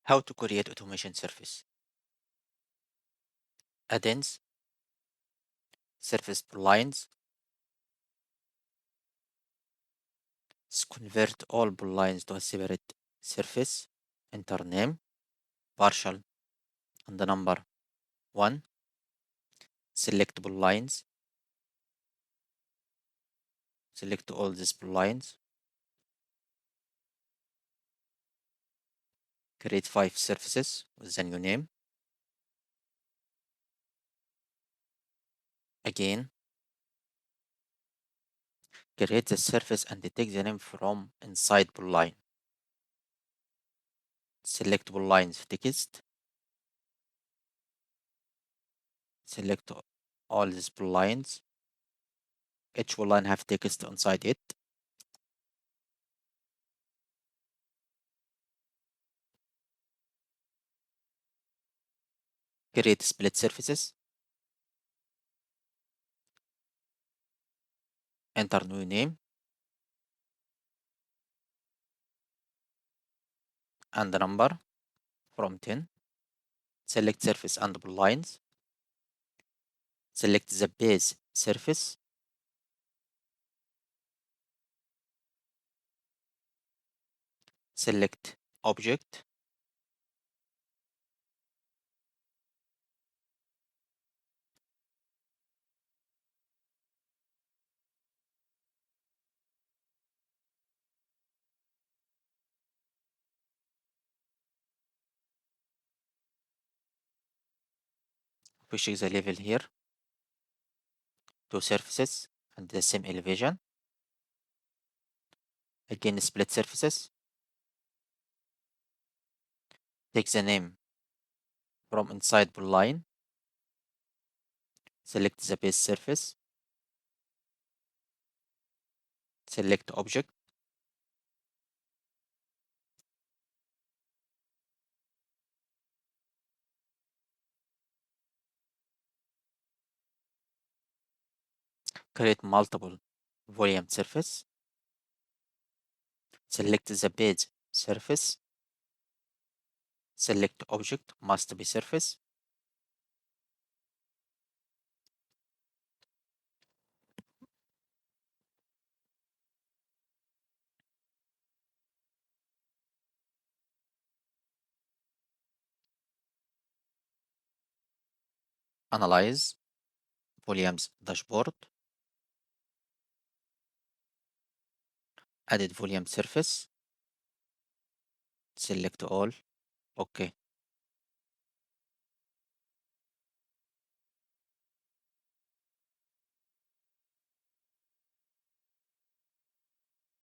How to create automation surface. Add-ins, surface lines. Convert all lines to a separate surface. Enter name, partial, and the number 1. Select lines. Select all these lines. Create 5 surfaces with the new name. Again, create the surface and take the name from inside line. Select lines text. Select all these lines. Each line have text inside it. Create split surfaces. Enter new name and the number from 10. Select surface and lines. Select the base surface. Select object. Pushing the level here. Two surfaces and the same elevation. Again, split surfaces. Take the name from inside line. Select the base surface. Select object. Create multiple volume surface. Select the base surface. Select object must be surface. Analyze volumes dashboard. Added volume surface. Select all. Okay.